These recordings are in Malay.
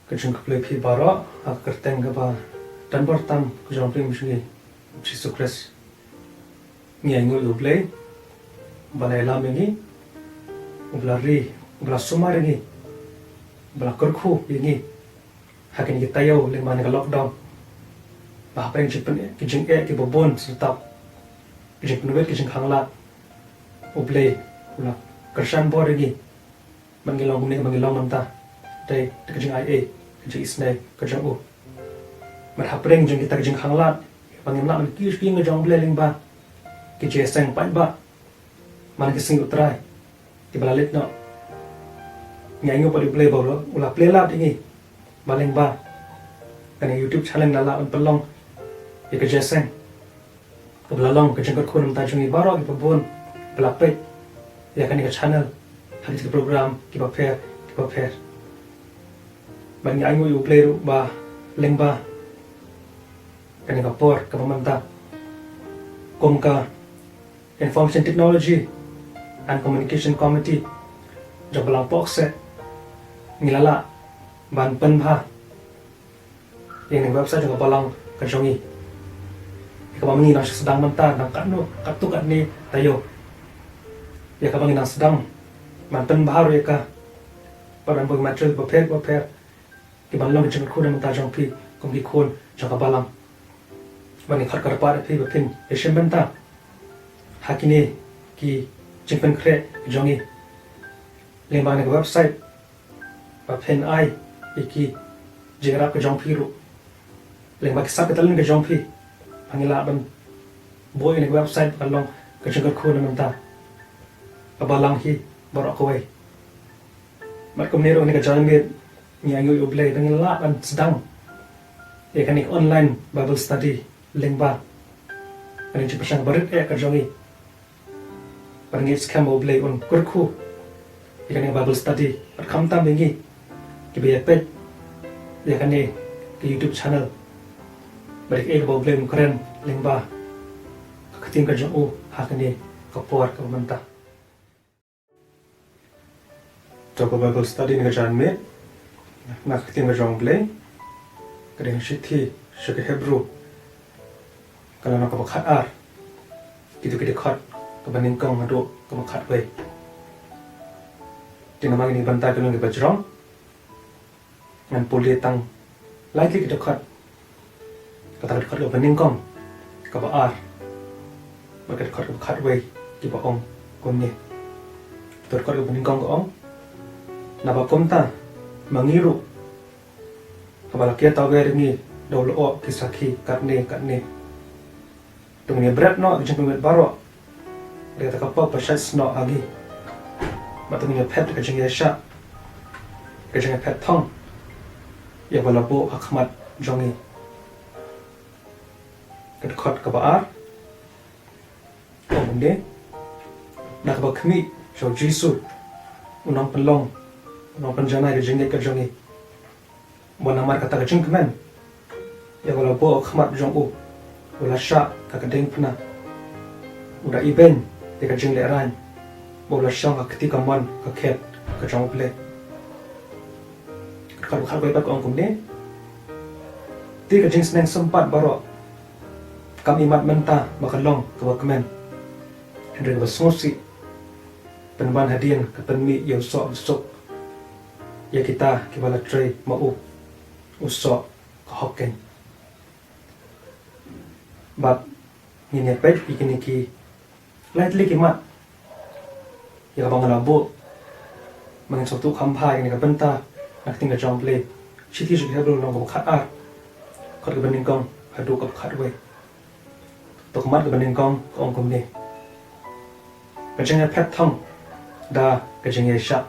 Kajun kuplay pi baro kerteng kaba dan bertam kujang plim sini Jesus Christ nyanyi ublay balai lam ini ublari ubla sumar ini ubla kerku ini hakin kita yau lima ni lockdown bah apa yang kijing kibobon serta kijing penuet kijing hangla ublay ubla kersan bor ini mangilong manta day kijing IA kijing isnay kijing u merhapreng jeng kita kijing hangla bangimla man kius king jong bleling ba kijing seng pan ba man kising utrai di balalit no nyanyo pa di play ba ula play lab ini baling ba kani YouTube channel nala on pelong ya kijing seng kebelalong kijing kun ta jungi baro ki pabon belapet ya kani ka channel hadis ke program ki paper bang nyanyo yu play ba lengba kani kapor kapamanta komka Information Technology and Communication Committee jablang pokse ngilala ban penbha yang website juga balang kajongi ikabangi nang sedang menta nang kanu katukat ni tayo ya kabangi nang sedang man penbha ro ka padan bog material paper kibanlang jeng khun menta jongpi kombi khun jaka balang bani khat kar par phi bapin esem benta hakine ki jingpen kre jongi lemba ne website bapin ai iki jera ke jong phiru lemba kisap ketalin ke jong phi angila ban boy ne website kalong ke jeng khun menta abalang hi borok kowe makom nero ne ke janget nyanyo ublay dangila ban sedang ekanik online Bible study lengba kani chipasang barit ka jongi parngits kam oblay on kurku ikani Bible study par khamta mengi kibe pet yakani ke YouTube channel barik ek oblay mukren lengba khatim ka jongu hakani kapor ka manta to Bible study ne jan me na khatim ka jong oblay kare shithi shake hebrew kalau nak kebakat ar, kita kat kebaning kong aduk kebakat way. Di nama ini bantai kalau kita berjerong, dengan pulih tang, likely kita kat, kata kat kebaning kong, keba ar, bagai kat kebakat way, kita ong konye. Kita kat kebaning kong ong, naba komta, mengiru, kabalakia tahu gaya ini, dahulu o kisaki katne. Tunggu berat no kijing pemit baro dia tak apa pasal no agi matungnya pet kijing yesha kijing pet thong ya balapo akhmat jongi kedkot kabar omde nak bakmi so jisu unang pelong unang penjana kijing jongi bonamar kata kijing kemen ya balapo akhmat jongu ulah syak kakadeng pernah udah event di kajing leran bola syang ketika man kaket kajang play kalau baik aku angkum ni di kajing seneng sempat baru kami mat mentah bakalong ke bakmen Henry bersosi penban hadian ke penmi yang sok ya kita kibala tray mau usok ke hokken bab ini pet ikini ki lightly kimat ya bang labo mangin sotu khampa ini ka benta nak tinggal jong play chiti ju hebro nong ko khat ar khat ka baning kong adu ka khat we to kmat ka baning kong ko ong kum ni kajeng pet thong da kajeng sha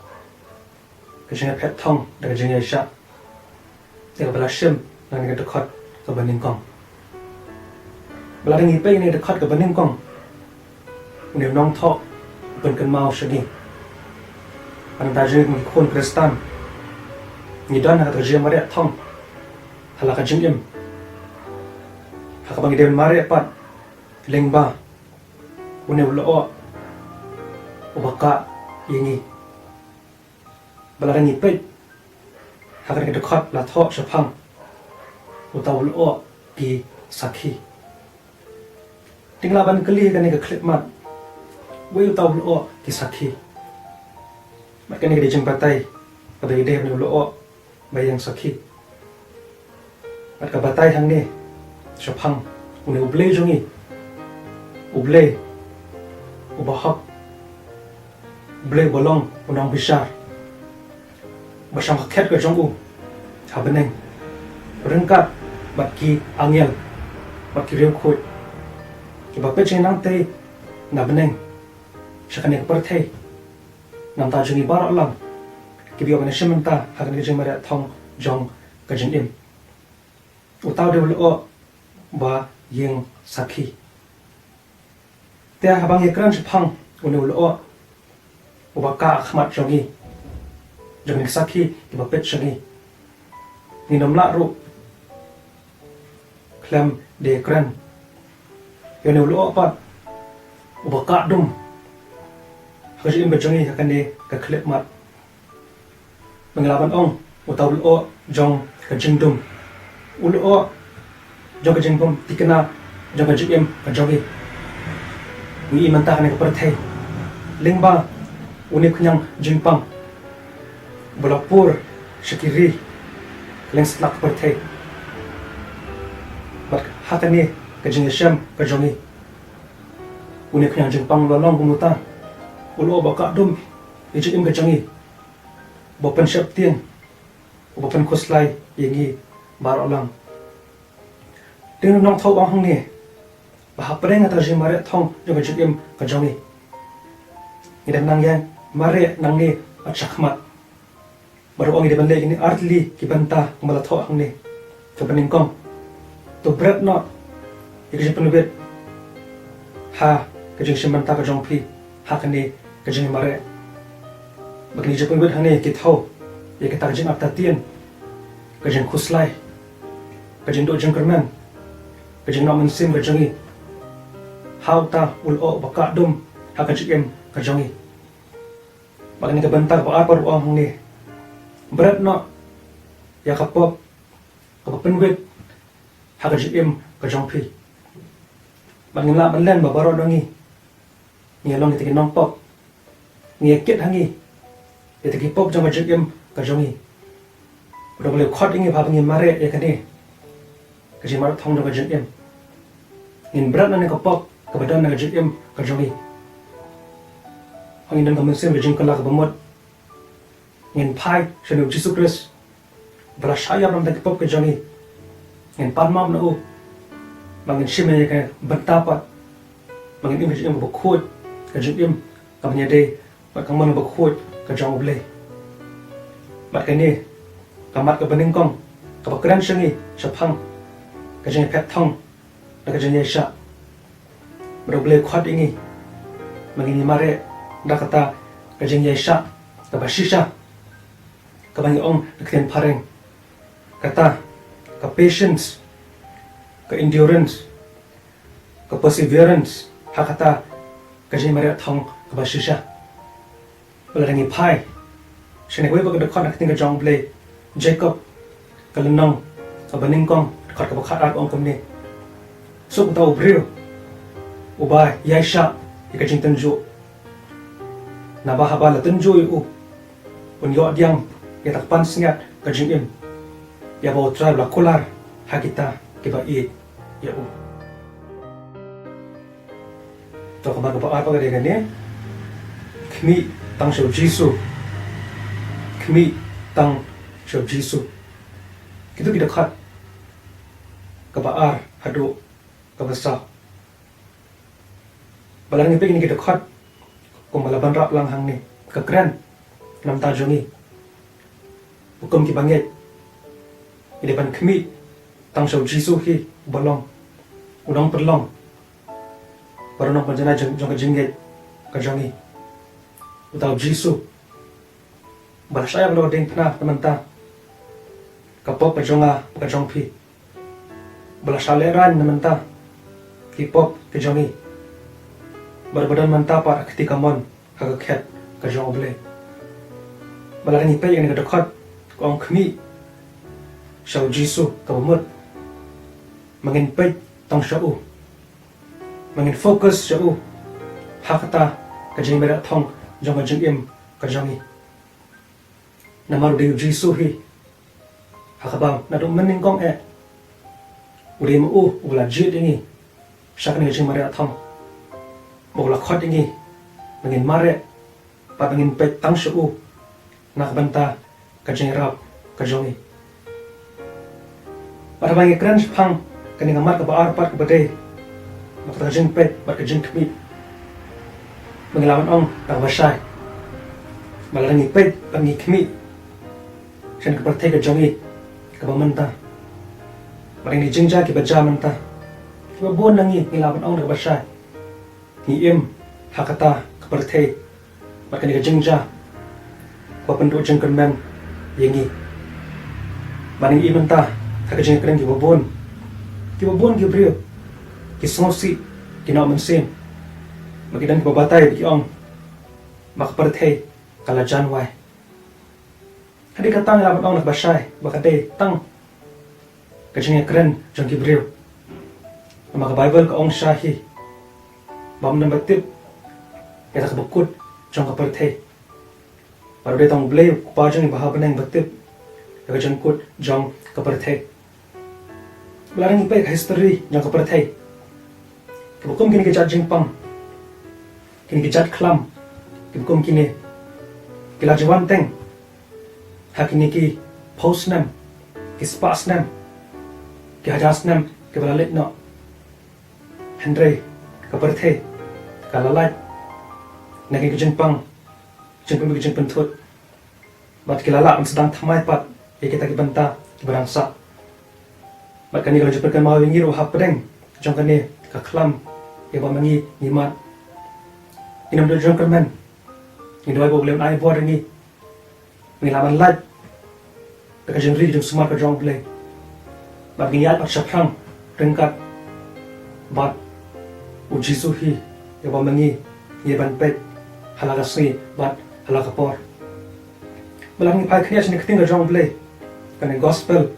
kajeng pet thong da kajeng sha ya bala shim nang ka khat ka baning kong Beladang ipai ini dekat ke bening kong, udah nong tok, benken mau segi. Pada jadi mengikut Kristen, nidan nak terjadi maria thong, halak jengim. Hak bagi dia maria pat, lengba, udah ulo, ubaka ini. Beladang ipai, hakan kita khot la tho shapang utaul o ki sakhi tingla ban kali kan ke klip mat we utaul o ki sakhi mat kan ke jembatai pada ide ni o bayang sakhi mat ka batai hang ni shapang uni uble jongi uble ubahak uble bolong unang bishar basang khet ka jong u habeneng rengkat bat ki angel bat ki reu khoi ki ba pe nang te na beneng shakane ka parthei nam ta jungi bar alam ki bio bane shimanta hagan ge mara thong jong ka jin im utaw de lo ba yeng sakhi te habang ekran phang unu lo ba ka khmat jongi jong sakhi ki ba pet shangi ni namla ru klam de kran yone lo pat ubaka dum haji imbe jongi hakane ka klep mat menglaban ong utaw lo jong ka jingdum ulo jong ka jingdum tikana jong ka jim ka jogi wi imanta ne ka parthai lingba uni khunyang jingpang Bolapur, Shakiri, Lenslak Perthe. But Hatani, Kajing Shem, Kajongi. Unik yang Jingpang Lolong Bumuta, Ulo Bakadum, Ijim Kajongi. Bopen Sheptian, Bopen Kuslai, Yengi, Barolang. Dino Nong Tau Ahang, Bahapreng at Ajimare Tong, Jim Kajongi. Idan Nangyang, Mare Nangi at Shakmat. Baru orang ini benda ini artli kibanta malatho ang ni kapaning kong to bread not ikji penubit ha kajing simanta ka jongpi ha kani kajing mare bagni je penubit hane kitho ye kita kajing aptatien kajing khuslai kajing do jengkerman kajing nomen sim kajongi hauta ulo bakadum ha kajing kajongi bagni kabanta ba apar ang ni berat no ya kapop penwit haka jim ka jongpi bangla banlen ba baro dongi ni long ti nong pop ni ket hangi ti ki pop jong jim ka jongi ro le khot ingi ba ngi mare e kane ka jim mar thong do ka jim in berat na ka pop ka badan na jim ka jongi hangi dan ka mesem jim ka la ka bamot ngin pai shenu Jesus Christ berashaya ram dak pop ke joni ngin parmam na u mangin shime ke bentapat mangin image im bukhot ka jim ka banyade ba kamon bukhot ka jong ble ba kene kamat ka baning kong ka bakran shangi shaphang ka jeng phet thong ka jeng yesha broble khot ingi mangin mare dakata ka jeng yesha ka bashisha kabangi ong nakten pareng kata ka patience ka endurance ka perseverance hakata ka jemare thong ka bashisha wala rangi pai shene we bagad khot nakten ka jong ble Jacob ka lunong ka baningkong khot ka bakhat ong komni so ta ubrio uba yaisha ka jing tanju na bahaba la tanju u unyo diang ya takpan singat ka jingim ya bawa tribe la kolar hakita kiba i ya u to ka ba apa ka gane khmi tang shau jisu khmi tang shau jisu kitu kita khat ka ba ar hadu ka basa balang ni pe ni kita khat ko malaban rap lang hang ni ka kran nam ta jongi hukum ki banget ini ban khmi tang shau jisu hi bolong udang perlong parano panjana jong ka jinget ka jongi utau jisu bahasa yang lo ding na manta kapop ka jonga ka jongpi bahasa leran manta hip-hop ka jongi barbadan manta pa ketika mon ka khet ka jongle balani pe yang ka dokhat kong khmi shau Jisu kabumut mangin pay tang shau mangin focus shau hakata kajing mera thong jong kajing im kajangi namaru de Jisu hi hakabang nadung mening kong uri mu ula jit ini shakni kajing mera thong bola khot ini mangin mare pa mangin pay tang shau nakbanta kajing rap kajongi para bangi kran phang kani ngamar ka baar pat ka bade makta kajing pay bat kajing kmi mengilawan ong tak basai malarangi pay pangi kmi shan ka partay ka jongi ka bamanta maring ni jingja ki baja manta ki babon nangi ngilawan ong ka basai ni im hakata ka partay bat kani ka jingja papandu jengkan men yengi maning imanta thakajeng kren ki babon ki brio ki sonsi ki na mansin magidan ki babatay ki ong makparthe kala janwai hadi katang laban ong nakbasay bakade tang kajeng kren jong ki brio maka bible ka ong shahi bam number tip ya tak bukut jong kaparthe baru dia tang blay kupajang baha benang batip jaga jengkut jong kaparthe belarang ipai history jong kaparthe kebukum kini kejat jingpang kini kejat klam kebukum kini kila jawan teng hakini ki post nam ki spas nam ki hajas nam ki balalit no Henry kaparthe kalalai nagi kejingpang jengpun jengpun thut bat kilala ang sedang thamai pat kita ki banta ki barangsa bat kani kalau jepkan mau ngiro hap pedeng jong kani ka khlam ya ba mangi nimat inam do jong kan ni doi bo lem ai bo ringi ni laban lat ka jeng ri jong smart ka jong play bat ni yat pat shaprang rengkat bat ujisu hi ya ba mangi ye ban pet halaga sui bat hala kapor belang pai khnia sini kting jong play kan gospel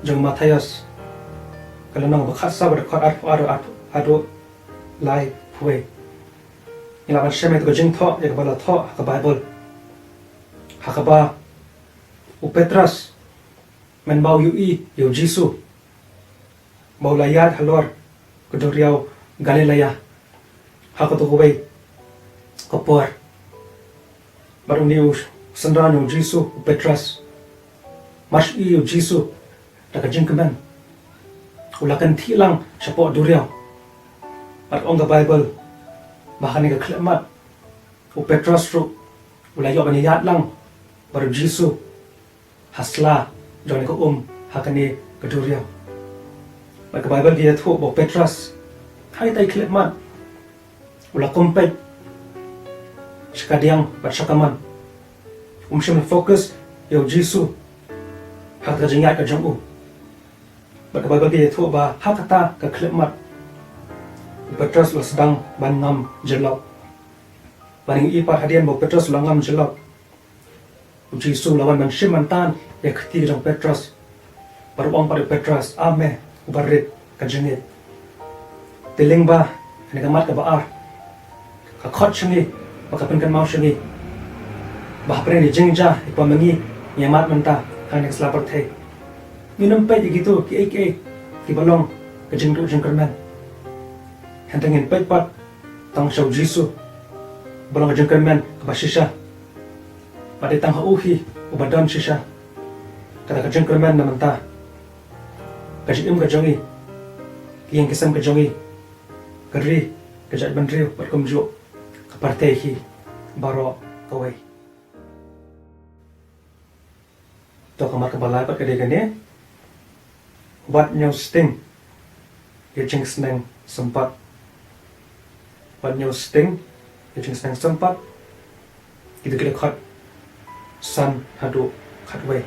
jong Matthias kalau nang bakhat sa ber khat aro lai phuwe ila ban shemet ko jing tho ek bala tho ka bible hakaba u Petras men bau yu Jisu bau layat halor kodoriau Galilea hakato ko bay kapor baru niu sandrano Jisu Petras mas iu Jisu taka jingkemen ulakan thilang sapo duriau at on the Bible bahkan ni kaklemat u Petras ru ulayo bani yat lang baru Jisu hasla joni ko hakani kaduriau mak Bible dia thu bo Petras hai tai klemat ula kompet sekadiang bersakaman umshim fokus yo Jisu hak jingat ka jong bak Bible dia thu ba hakata ka klemat Petras lo sedang bangam jelok baring ipa hadian bo Petras lo ngam jelok Jisu lawan manshim mantan ya khti jong Petras baru ong pada Petras ame ubarit ka jengit tiling ba ni kamat ka baar ka khot shangi bakapan kan mau shangi bah pren di jengja ikwa mangi nyamat menta kan yang selapar the minum pe gitu ki ki balong ke jengdu jengkerman hentengin pe pat tang shau Jisu balong jengkerman ke basisha pada tang uhi ubadan shisha kata ke jengkerman na menta kajim ka jongi yang kisam ka jongi kari kejat bandriu berkumju kepartehi baro kawai to kamar kebala pat kadegane wat nyaw sting yeching sneng sempat wat nyaw sting yeching sneng sempat kita khat san hadu khatway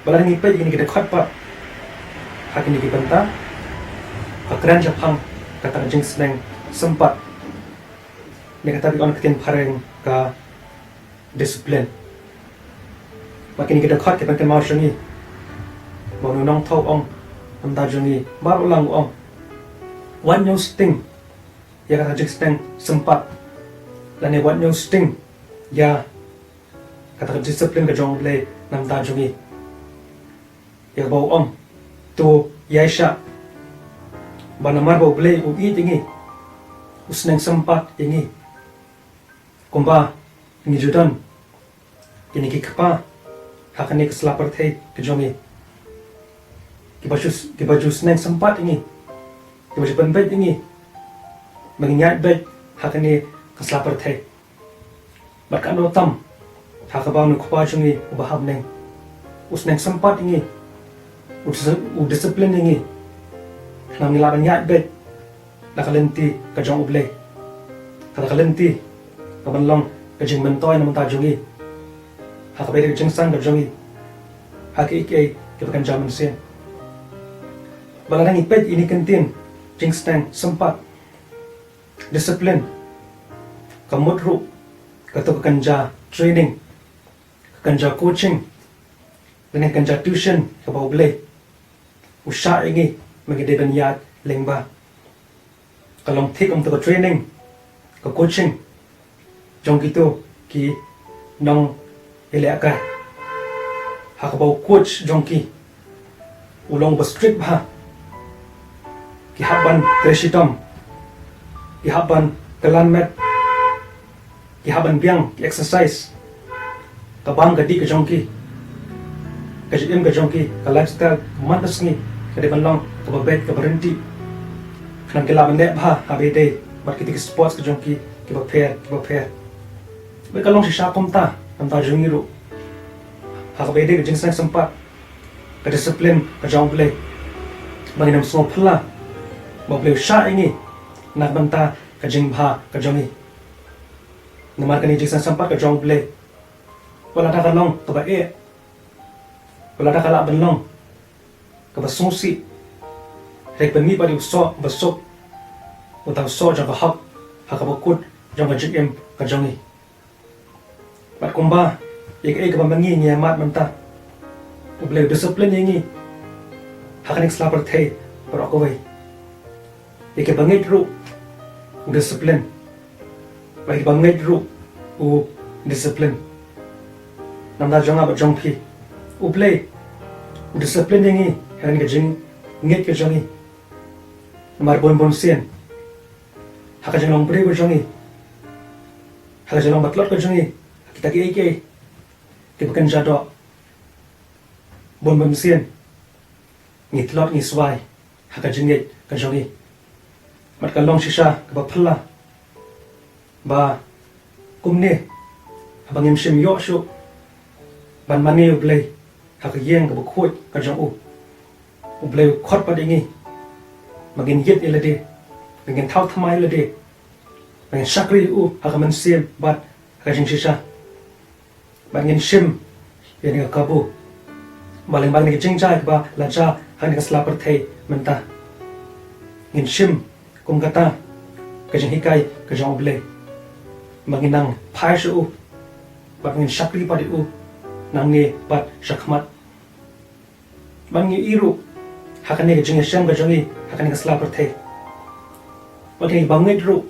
balang ni pe ini kita khat pat hakini kita banta akran japang kata jing sneng sempat ni kata on ketin pareng ka disiplin Makin kita khot kita kan mau sini. Mau nong thau ong nam ta jungi bar ulang ong. One new sting. Ya kata jik sting sempat. Dan one new sting. Ya kata disiplin ke jong play nam ta jungi. Ya bau ong tu yaisha. Banamar bau play u i tingi. Usneng sempat ingi. Kumba ingi judan. Ini kikpa. Hakani keselapar thai kejongi. Kibaju seneng sempat ini. Kibaju penbet ini. Mengingat bet hakani keselapar thai. Barkan otam. Hakabau nukpa jungi ubahab neng. Usneng sempat ini. Disiplin ini. Nang nilaran yat bet. Nakalenti kejong ublay. Nakalenti kabanlong kejing mentoy naman tajungi. Hakabay kejing sang kejongi. Haki ikay kipakan jaman siya. Balarang ipet ini kentin. Jing stang sempat. Disiplin. Kamudru. Kato kekanja training. Kekanja coaching. Dengan kekanja tuition kabau belay. Usha ingi magideban yat lengba. Kalong tik untuk training. Ke coaching. Jong gitu ki nong ilaka. Hakabau coach jong ki. Ulong berstrip ha. Kihaban treshitom. Kihaban kelanmet. Kihaban biang ki exercise. Kabang gadi ke jong ki. Kajim ke jong ki. Ka lifestyle mantas ni. Kadiban long kababet ka berhenti. Kanang kilaban ne ha habede. Bar kita ke sports ke jong ki. Kibaper. Bekalong si Syakom ta, ang tajong iro. Hakabede ke jingsang sempat, ke disiplin, ke jong play. Manginam semua pula, bawa sya ini, nak banta ke jing bha, ke jongi. Namarkan ni jingsang sempat ke jong play. Wala ta kalong, ke ba e. Wala ta kala benlong, ke ba sungsi. Rek ben mi pa di usok, basok. Utaw so jang ka hak, hakabakut, jang ka jing ke jongi. Bat kumba, ik kamangi niya mat manta. Ublay disiplin yengi. Hakanik selapar thay, pero ako way. Ik bangit ru, disiplin. Bagi bangit ru, disiplin. Namda jonga bat jong pi. Ublay, disiplin yengi. Hakanik jing ngit ke jongi. Namar bon sien. Hakajang long beri ke jongi. Hakajang long batlot ke jongi. Kita kiki kipakan jadok bon sien ngitlot ngiswai haka jingit ka jongi mat kalong shisha ka phalla ba kumne abangim shim yo shu ban mani ublay haka yeng ka khoi ka jong ublay khot pa dingi magin yit ilade magin thau thamai ilade magin shakri haka man sien bat haka jing shisha bangin shim yani ka kabu baling ni jingjai ba laja hani ka slapar thai menta ngin shim kum kata ka jing hikai ka jong ble manginang phai shu bangin shakri pa di nang ni bat shakmat bangi iru hakane ka jing sham ka jongi hakane ka slapar thai bangi bangi ru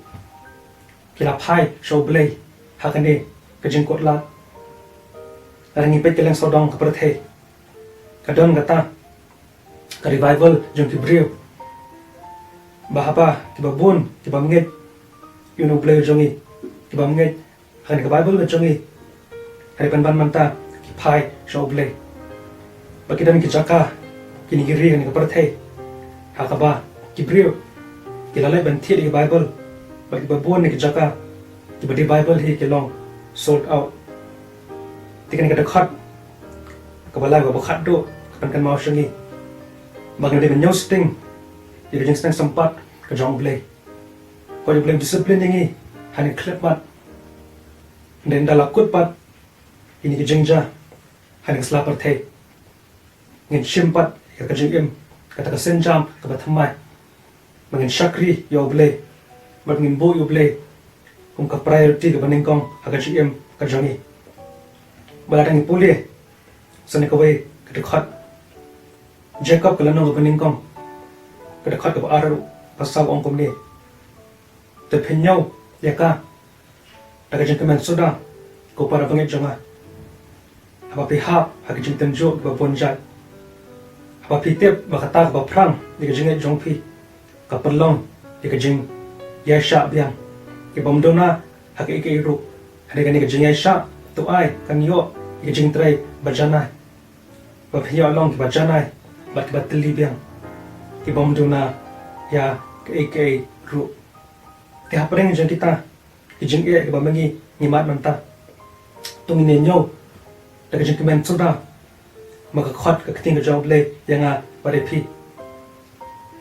kila phai show ble hakane ka jing kotla Rangi pet keleng sodong ke perthai. Kadon kata ke revival jong kibriu. Bahapa kiba bun kiba mengit you know play jongi kiba mengit kan ke Bible ke jongi hari ban manta ki pai show play. Bagi dan ki jaka kini giri kan ke perthai. Hakaba kibriu kilalai ban thi di Bible. Bagi babun ni ki jaka kiba di Bible hi kelong sold out. Tikan kita kat kebalai bawa kat do kan mau shengi bagai dia menyau sting dia jeng sting sempat ke jong play kau dia play disiplin ini hanya klip mat dan dalam kut pat ini ke jengja hanya selapar thay ngin shimpat ya ke jengim kata ke senjam ke bathamai mangin shakri yo play mangin bo yo play kum ka priority ke baningkong aga jengim ke jongi balarang ipuli sani kawai kada khat Jacob kala nong opening kom kada khat ka araru pasaw ong kom ni te phenyau yaka daga jeng kemen soda ko para bangit jonga apa pihak hak jeng tenjo ba bonjat apa pitep ba kata ba prang diga jeng jongpi ka perlong diga jeng yasha biang ke bomdona hak ike ru hadiga ni jeng yasha tu ai kan yo diga jeng trai bajana ba phyo long ki bajana bat batli biang ke bomdona ya ke ike ru ke hapreng jeng kita ke jeng e ke ba mangi ngimat manta tung ni nyo daga jeng kemen soda maka khot ka keting ka job le yanga pare phi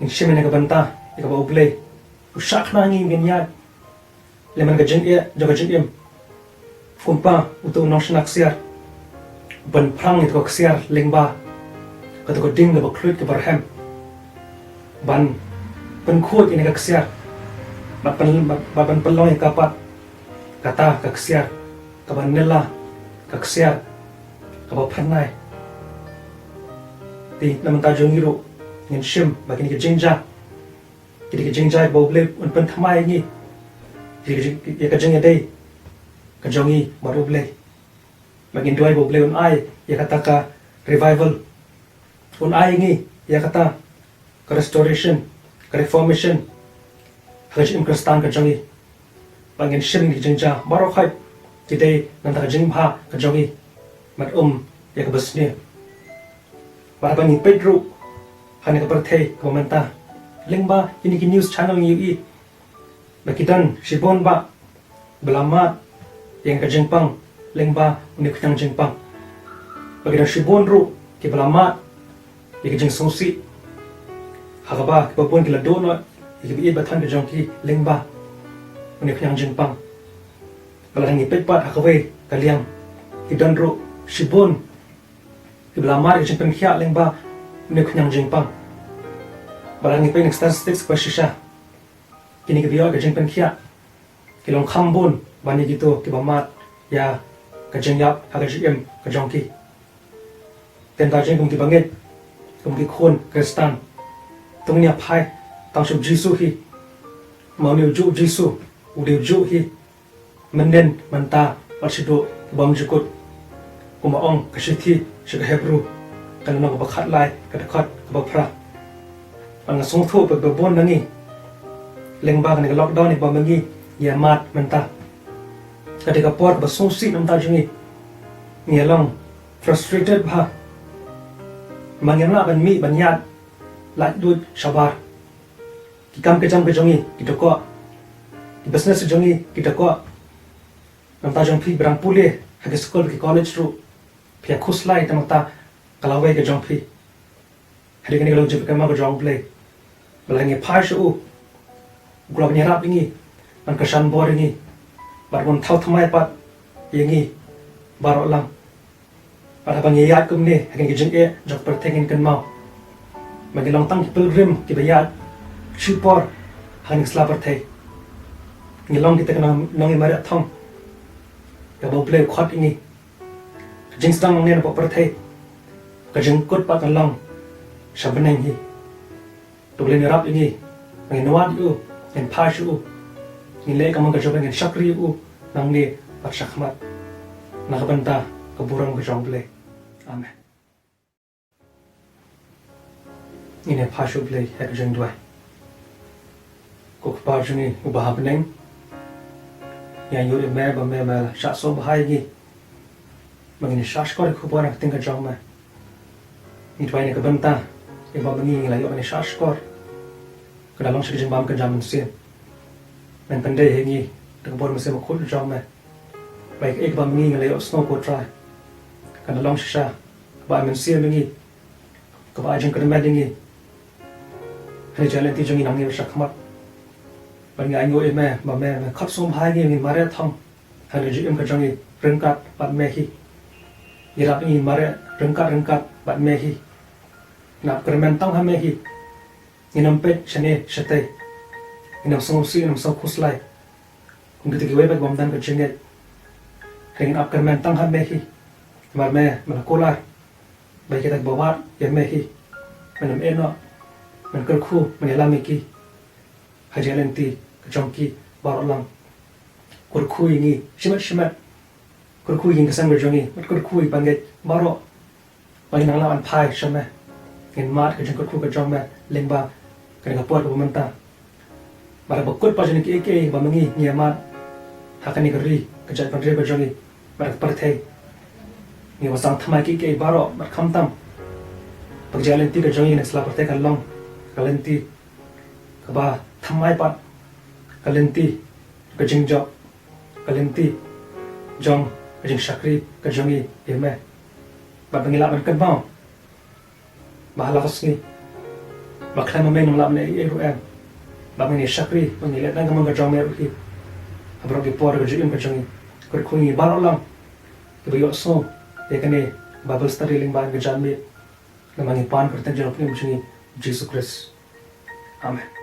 ning shimene ka banta ka ba uble usak na ngi ngenya le man ka jeng e joga jeng em fumpa utu national ksiar ban prang it ko ksiar lengba ka to ko ding ka ba khlut ka barham ban ban khot ine ka ksiar ba ban pelong ka pat kata ka ksiar ka ban nela ka ksiar ka ba phanai ti naman ta jong iro ngin shim bagini ke jingja kidi ke jingja boble un pen thamai ni kidi ke jingya dei ka jongi baruble bagin duai boble un ai ya kata ka revival un ai ni ya kata ka restoration ka reformation hajim kristan ka jongi bagin shim ni jingja baro khai kidai nanta ka jingba ka jongi mat ya ka basni Barang ni Pedro, hanya kepercayai komentar. Lengba ini ki news channel ni i. Bakidan Shibon ba belamat yang ke Jengpang. Lengba unik yang Jengpang. Bakidan Shibon ru ki belamat yang ke Jeng Songsi. Hakaba ki babon ki ladono ki bi batan ke jongki lengba unik yang Jengpang. Balang ni Pedpat hakawe kaliang kidan ru Shibon Iblamar yang jengpen kia lengba ni kunyang jengpang. Barang ni pengen statistics pasisha. Kini kebiak ke jengpen kia. Kilong kambun bani gitu kibamat ya ke jengyap haga jem ke jongki. Tenta jeng kum kibangit kum kikun Kristan. Tung ni apai tang sub Jisu hi. Mau ni uju Jisu udi uju hi. Menden menta parsido bam jukut. Kumaong kasiti Syekh Hebrew kan nang bakhat lai kadakhat kabapra ang song thu babon nangi lengba kan lockdown ni bamangi ya mat menta kadika por ba songsi namta jungi ngelong frustrated bha mangena ban mi banyat lak dut shabar kikam ke jam ke jongi kitoko di business jongi kitoko namta jong phi brang pule hage school ki college ru Pia kuslai tamata kalawai ke jongpi. Hari kini kalau jumpa kema ke jongplay. Belangi pashu glog nyerap ini, an kesan bor ini. Barbon tau thamai pat ini barok lang. Pada pangiyat kum ni hakin ke jeng e jok pertengin kan mau. Bagi long tang pilgrim ki bayat shupor hakin slapar thai. Ngilong kita kena nongi marat thong. Ya boble khot ini. Jeng sedang mengenai apa perthai, kejengkut pak long, sabeneng hi. Tulen rap ini, mengenai u, en pashu u, nilai kamu kerja dengan syakri u, nang ni pak syakmat, nak benta keburang kejongble, amen. Ini pashu play hek jeng dua. Kok pashu ni ubah beneng, yang yuri merba merba syak so bahaya ni. Mengini syashkor kubuan ak tinggal jauh mah. Ini tuai ni kebenta, ibu mengi layu mengini syashkor. Kedalam sekejap bam kerja mesin. Men pendai hengi, terkebor mesin makul jauh mah. Baik ibu mengi layu snow potra. Kedalam sisa, kebab mesin mengi, kebab jeng kedemat mengi. Hari jalan ti jengi nangi bersakmat. Bagi ayu ibu mah kat som hai ni mari thang. Hari jem kerjangi rengkat pat mehi. Irap ini mare rengkat bat mehi nak kermentang ha mehi inam pet chane shate inam songsi inam song khuslai kum kita giwe bat bomdan ke jenget kengin ap kermentang ha mehi mar me mana kolar baik kita bawa yang mehi menem eno menkerku menyelamiki hajalenti kejongki barolang kurku ini shimat kurku ini kesan berjongi kurku panggil baro bagi nang lawan pai shame in mat kejong kurku kejong me lengba kena kapuat ke pemerintah bara bakut pa jeni ke bamangi nyamat hakani geri kejat pandre berjongi bara partai ni wasang thamai ke baro bar khamtam pagjalenti kejongi nak sela partai kalong kalenti kaba thamai pat kalenti kejingjok kalenti jong kejing syakri kejongi yeme ba bangila ban kadbao bahala khosni bakla mamen lam ne em ba meni syakri bangila dan gamang kejong me ruhi abro ge por kejing kejongi kurkungi barolang kebiyo so ekane babel starling ban kejan me namangi pan kertan jong prim Jesus Christ amen.